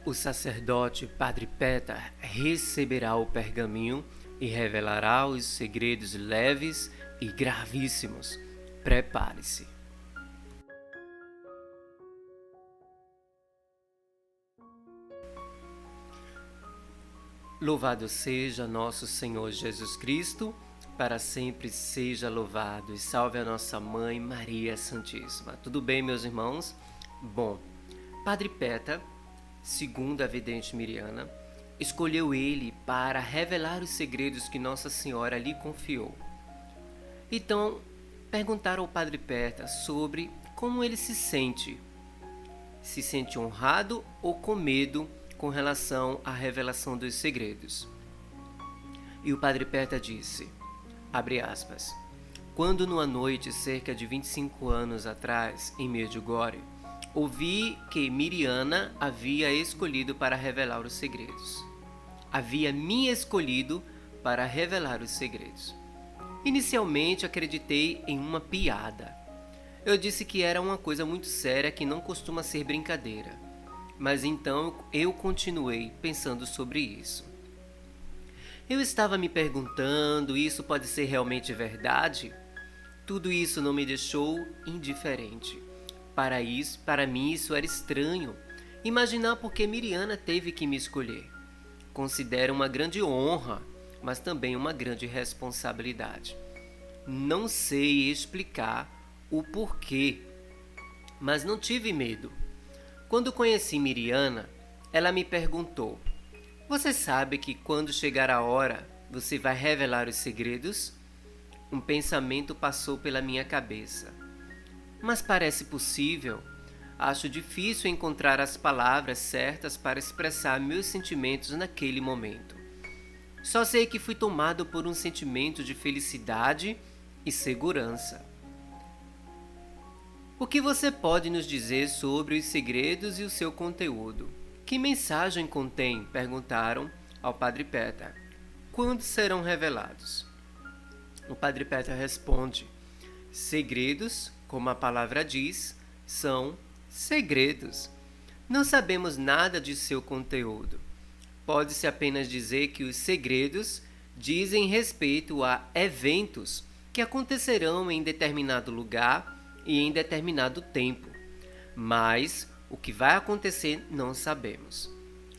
O sacerdote Padre Peta receberá o pergaminho e revelará os segredos leves e gravíssimos. Prepare-se. Louvado seja nosso Senhor Jesus Cristo, para sempre seja louvado, e salve a nossa Mãe Maria Santíssima. Tudo bem, meus irmãos? Bom, Padre Peta, segundo a vidente Miriana, escolheu ele para revelar os segredos que Nossa Senhora lhe confiou. Então, perguntaram ao Padre Peta sobre como ele se sente honrado ou com medo com relação à revelação dos segredos. E o Padre Peta disse, abre aspas, quando numa noite, cerca de 25 anos atrás, em Medjugorje, ouvi que Miriana havia escolhido para revelar os segredos. Havia me escolhido para revelar os segredos. Inicialmente acreditei em uma piada. Eu disse que era uma coisa muito séria que não costuma ser brincadeira. Mas então eu continuei pensando sobre isso. Eu estava me perguntando, isso pode ser realmente verdade? Tudo isso não me deixou indiferente. Para mim isso era estranho. Imaginar por que Miriana teve que me escolher. Considero uma grande honra, mas também uma grande responsabilidade. Não sei explicar o porquê, mas não tive medo. Quando conheci Miriana, ela me perguntou, você sabe que quando chegar a hora, você vai revelar os segredos? Um pensamento passou pela minha cabeça. Mas parece possível. Acho difícil encontrar as palavras certas para expressar meus sentimentos naquele momento. Só sei que fui tomado por um sentimento de felicidade e segurança. O que você pode nos dizer sobre os segredos e o seu conteúdo? Que mensagem contém? Perguntaram ao Padre Peta. Quando serão revelados? O Padre Peta responde, segredos, como a palavra diz, são segredos. Não sabemos nada de seu conteúdo. Pode-se apenas dizer que os segredos dizem respeito a eventos que acontecerão em determinado lugar e em determinado tempo. Mas o que vai acontecer não sabemos.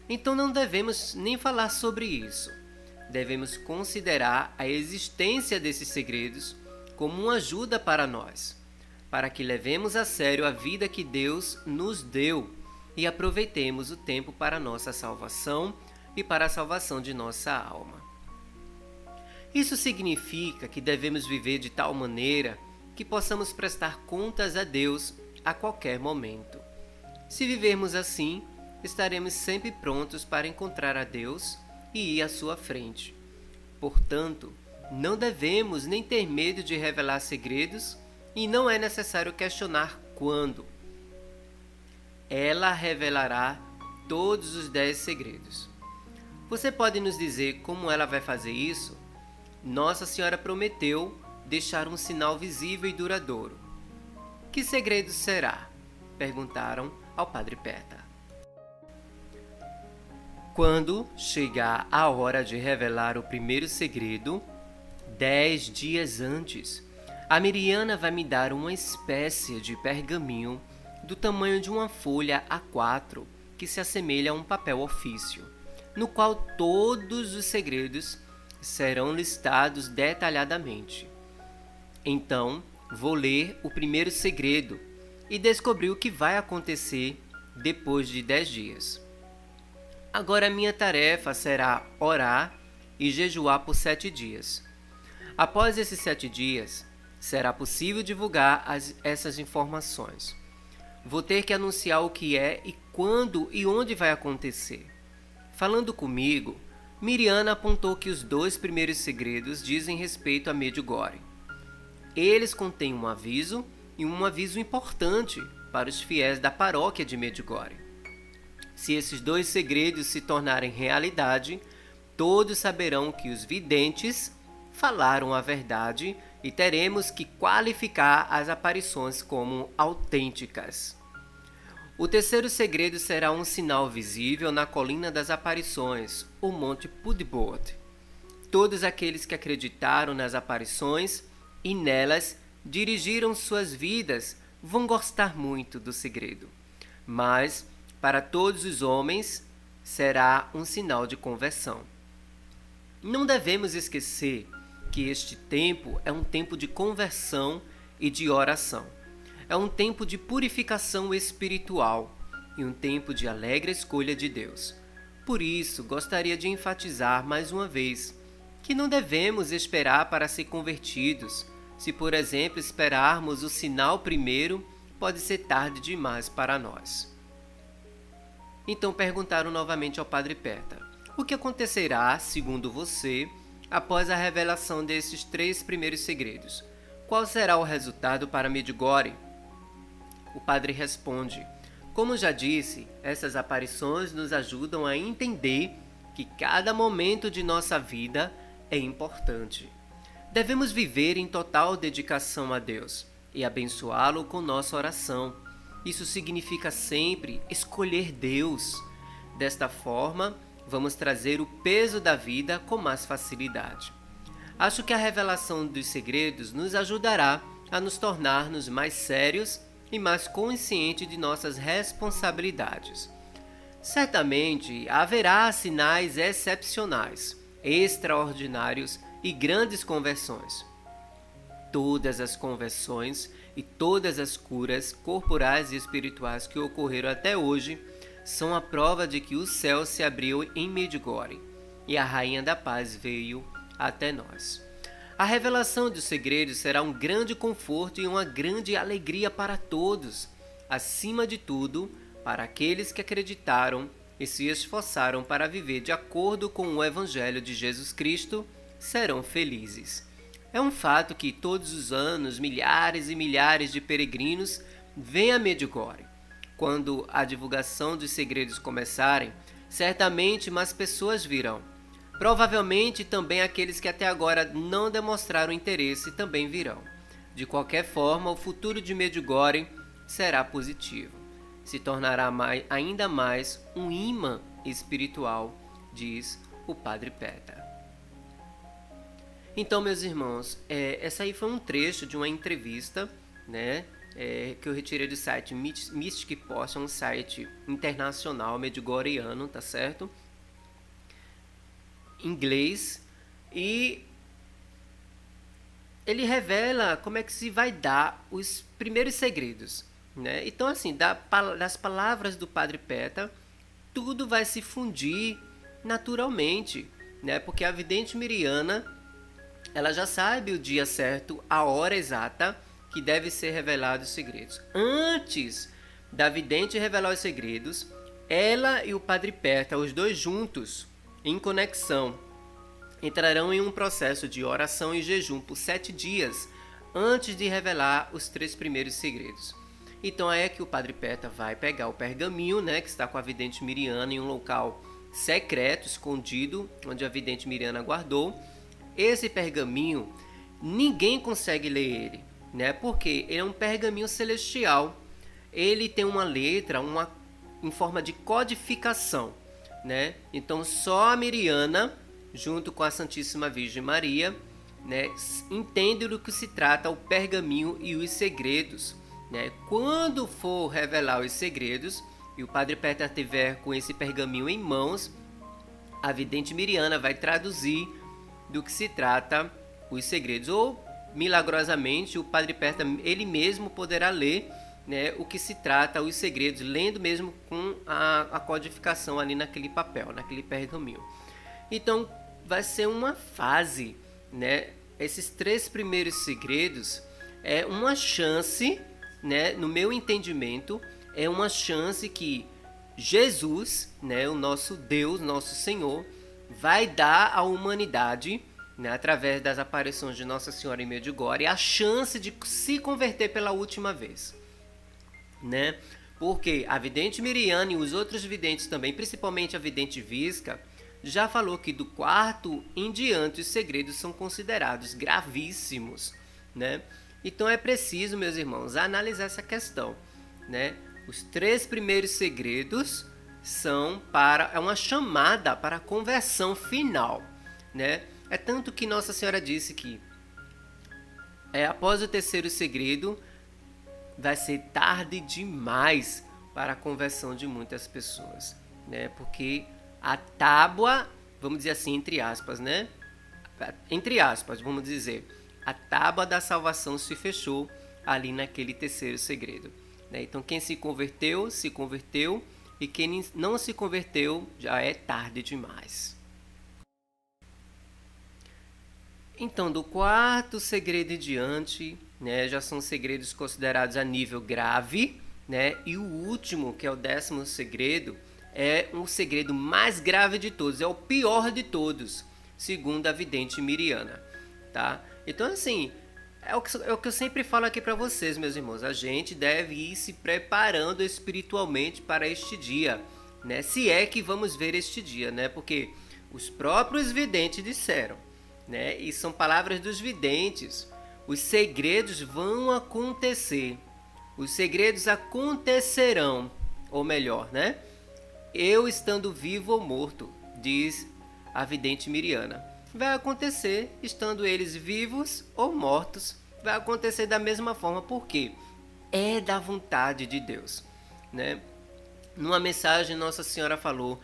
Então não devemos nem falar sobre isso. Devemos considerar a existência desses segredos como uma ajuda para nós, para que levemos a sério a vida que Deus nos deu e aproveitemos o tempo para a nossa salvação e para a salvação de nossa alma. Isso significa que devemos viver de tal maneira que possamos prestar contas a Deus a qualquer momento. Se vivermos assim, estaremos sempre prontos para encontrar a Deus e ir à sua frente. Portanto, não devemos nem ter medo de revelar segredos e não é necessário questionar quando. Ela revelará todos os 10 segredos. Você pode nos dizer como ela vai fazer isso? Nossa Senhora prometeu deixar um sinal visível e duradouro. Que segredo será? Perguntaram ao Padre Peta. Quando chegar a hora de revelar o primeiro segredo, 10 dias antes, a Miriana vai me dar uma espécie de pergaminho do tamanho de uma folha A4 que se assemelha a um papel ofício, no qual todos os segredos serão listados detalhadamente. Então, vou ler o primeiro segredo e descobrir o que vai acontecer depois de 10 dias. Agora minha tarefa será orar e jejuar por 7 dias. Após esses 7 dias, será possível divulgar essas informações. Vou ter que anunciar o que é e quando e onde vai acontecer. Falando comigo, Miriana apontou que os 2 primeiros segredos dizem respeito a Medjugorje. Eles contêm um aviso e um aviso importante para os fiéis da paróquia de Medjugorje. Se esses 2 segredos se tornarem realidade, todos saberão que os videntes falaram a verdade e teremos que qualificar as aparições como autênticas. O terceiro segredo será um sinal visível na colina das aparições, o Monte Pudbod. Todos aqueles que acreditaram nas aparições e nelas dirigiram suas vidas vão gostar muito do segredo. Mas, para todos os homens, será um sinal de conversão. Não devemos esquecer que este tempo é um tempo de conversão e de oração. É um tempo de purificação espiritual e um tempo de alegre escolha de Deus. Por isso, gostaria de enfatizar mais uma vez que não devemos esperar para ser convertidos. Se, por exemplo, esperarmos o sinal primeiro, pode ser tarde demais para nós. Então perguntaram novamente ao Padre Peta: o que acontecerá, segundo você, após a revelação desses 3 primeiros segredos? Qual será o resultado para Medjugorje? O padre responde: como já disse, essas aparições nos ajudam a entender que cada momento de nossa vida é importante. Devemos viver em total dedicação a Deus e abençoá-lo com nossa oração. Isso significa sempre escolher Deus. Desta forma, vamos trazer o peso da vida com mais facilidade. Acho que a revelação dos segredos nos ajudará a nos tornarmos mais sérios e mais conscientes de nossas responsabilidades. Certamente haverá sinais excepcionais, extraordinários e grandes conversões. Todas as conversões e todas as curas corporais e espirituais que ocorreram até hoje são a prova de que o céu se abriu em Medjugorje e a Rainha da Paz veio até nós. A revelação dos segredos será um grande conforto e uma grande alegria para todos, acima de tudo, para aqueles que acreditaram e se esforçaram para viver de acordo com o Evangelho de Jesus Cristo, serão felizes. É um fato que todos os anos milhares e milhares de peregrinos vêm a Medjugorje. Quando a divulgação dos segredos começarem, certamente mais pessoas virão. Provavelmente também aqueles que até agora não demonstraram interesse também virão. De qualquer forma, o futuro de Medjugorje será positivo. Se tornará ainda mais um imã espiritual, diz o Padre Peta. Então, meus irmãos, essa aí foi um trecho de uma entrevista, né, que eu retirei do site Mystic Post, um site internacional medjugorjiano, tá certo? Inglês, e ele revela como é que se vai dar os primeiros segredos, né? Então, assim, das palavras do Padre Peta, tudo vai se fundir naturalmente, né? Porque a vidente Miriana, ela já sabe o dia certo, a hora exata que deve ser revelado os segredos. Antes da vidente revelar os segredos, ela e o Padre Peta, os dois juntos, em conexão, entrarão em um processo de oração e jejum por 7 dias antes de revelar os 3 primeiros segredos. Então é que o Padre Peta vai pegar o pergaminho, né, que está com a vidente Miriana em um local secreto, escondido, onde a vidente Miriana guardou. Esse pergaminho, ninguém consegue ler ele, né, porque ele é um pergaminho celestial. Ele tem uma letra em forma de codificação, né? Então só a Miriana, junto com a Santíssima Virgem Maria, né, entende do que se trata o pergaminho e os segredos, né? Quando for revelar os segredos e o Padre Peta estiver com esse pergaminho em mãos, a vidente Miriana vai traduzir do que se trata os segredos, ou milagrosamente o Padre Peta ele mesmo poderá ler, né, o que se trata os segredos, lendo mesmo com a codificação ali naquele papel, naquele pergaminho. Então vai ser uma fase, né? Esses 3 primeiros segredos é uma chance, né, no meu entendimento, é uma chance que Jesus, né, o nosso Deus, nosso Senhor, vai dar à humanidade, né, através das aparições de Nossa Senhora em Medjugorje, a chance de se converter pela última vez, né? Porque a vidente Miriana e os outros videntes também, principalmente a vidente Visca, já falou que do 4º em diante os segredos são considerados gravíssimos, né? Então é preciso, meus irmãos, analisar essa questão, né? Os 3 primeiros segredos é uma chamada para a conversão final, né? É tanto que Nossa Senhora disse que após o 3º segredo vai ser tarde demais para a conversão de muitas pessoas, né? Porque a tábua, vamos dizer assim, entre aspas, né? Entre aspas, vamos dizer, a tábua da salvação se fechou ali naquele 3º segredo, né? Então quem se converteu, e quem não se converteu já é tarde demais. Então, do 4º segredo em diante, né, já são segredos considerados a nível grave, né? E o último, que é o 10º segredo, é um segredo mais grave de todos, é o pior de todos, segundo a vidente Miriana, tá? Então, assim, é o que eu sempre falo aqui para vocês, meus irmãos. A gente deve ir se preparando espiritualmente para este dia, né? Se é que vamos ver este dia, né? Porque os próprios videntes disseram, né? E são palavras dos videntes. Os segredos vão acontecer. Os segredos acontecerão, ou melhor, né? Eu estando vivo ou morto, diz a vidente Miriana. Vai acontecer estando eles vivos ou mortos. Vai acontecer da mesma forma, porque é da vontade de Deus, né? Numa mensagem, Nossa Senhora falou,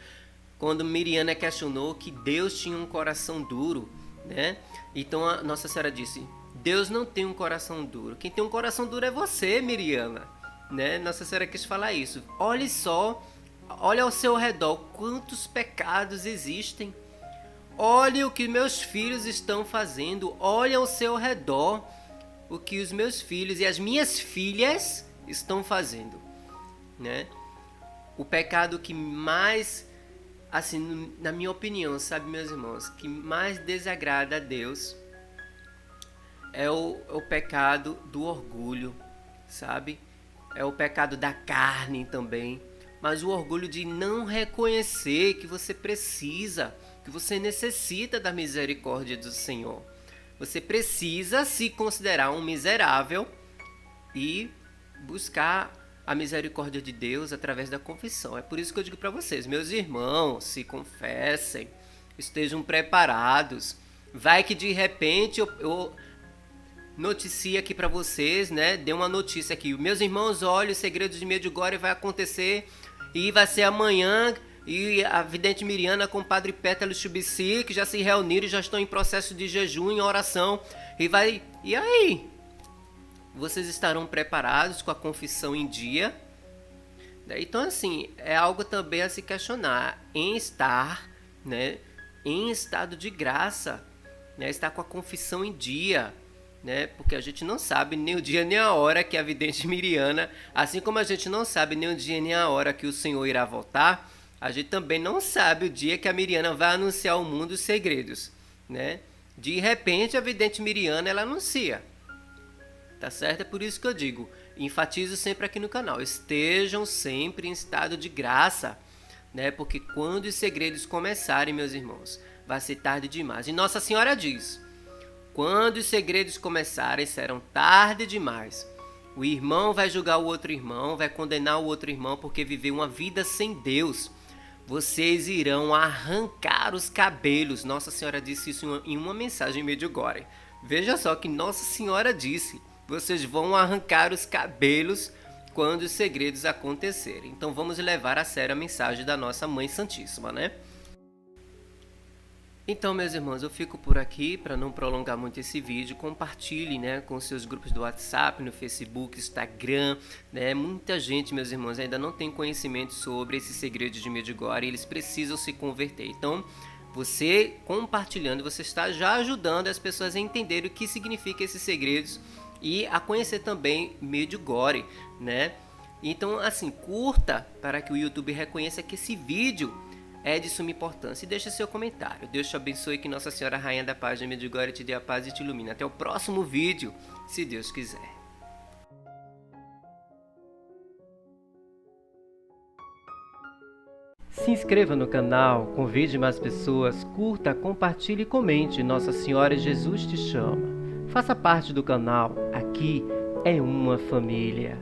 quando Miriana questionou que Deus tinha um coração duro, né? Então a Nossa Senhora disse, Deus não tem um coração duro. Quem tem um coração duro é você, Miriana, né? Nossa Senhora quis falar isso. Olhe só, olha ao seu redor quantos pecados existem. Olhe o que meus filhos estão fazendo. Olhe ao seu redor o que os meus filhos e as minhas filhas estão fazendo, né? O pecado que mais, assim, na minha opinião, sabe, meus irmãos, que mais desagrada a Deus é o pecado do orgulho, sabe? É o pecado da carne também, mas o orgulho de não reconhecer que você precisa, que você necessita da misericórdia do Senhor. Você precisa se considerar um miserável e buscar a misericórdia de Deus através da confissão. É por isso que eu digo para vocês, meus irmãos, se confessem, estejam preparados. Vai que de repente eu noticia aqui para vocês, né? Dê uma notícia aqui. Meus irmãos, olha, o segredo de Medjugorje vai acontecer e vai ser amanhã. E a vidente Miriana com o padre Pétalo Chubici, que já se reuniram e já estão em processo de jejum e oração. E aí? Vocês estarão preparados com a confissão em dia? Então, assim, é algo também a se questionar. Em estar, né, em estado de graça, né, estar com a confissão em dia, né, porque a gente não sabe nem o dia nem a hora que a vidente Miriana, assim como a gente não sabe nem o dia nem a hora que o Senhor irá voltar, a gente também não sabe o dia que a Miriana vai anunciar ao mundo os segredos, né? De repente, a vidente Miriana, ela anuncia. Tá certo? É por isso que eu digo, enfatizo sempre aqui no canal, estejam sempre em estado de graça, né? Porque quando os segredos começarem, meus irmãos, vai ser tarde demais. E Nossa Senhora diz, quando os segredos começarem, serão tarde demais. O irmão vai julgar o outro irmão, vai condenar o outro irmão porque viveu uma vida sem Deus. Vocês irão arrancar os cabelos. Nossa Senhora disse isso em uma mensagem em Medjugorje. Veja só que Nossa Senhora disse. Vocês vão arrancar os cabelos quando os segredos acontecerem. Então vamos levar a sério a mensagem da nossa Mãe Santíssima, né? Então, meus irmãos, eu fico por aqui para não prolongar muito esse vídeo. Compartilhe, né, com seus grupos do WhatsApp, no Facebook, Instagram, né? Muita gente, meus irmãos, ainda não tem conhecimento sobre esses segredos de Medjugorje e eles precisam se converter. Então, você compartilhando, você está já ajudando as pessoas a entenderem o que significa esses segredos e a conhecer também Medjugorje, né? Então, assim, curta para que o YouTube reconheça que esse vídeo é de suma importância e deixe seu comentário. Deus te abençoe, que Nossa Senhora Rainha da Paz de Medjugorje te dê a paz e te ilumine. Até o próximo vídeo, se Deus quiser. Se inscreva no canal, convide mais pessoas, curta, compartilhe e comente. Nossa Senhora Jesus te chama. Faça parte do canal, aqui é uma família.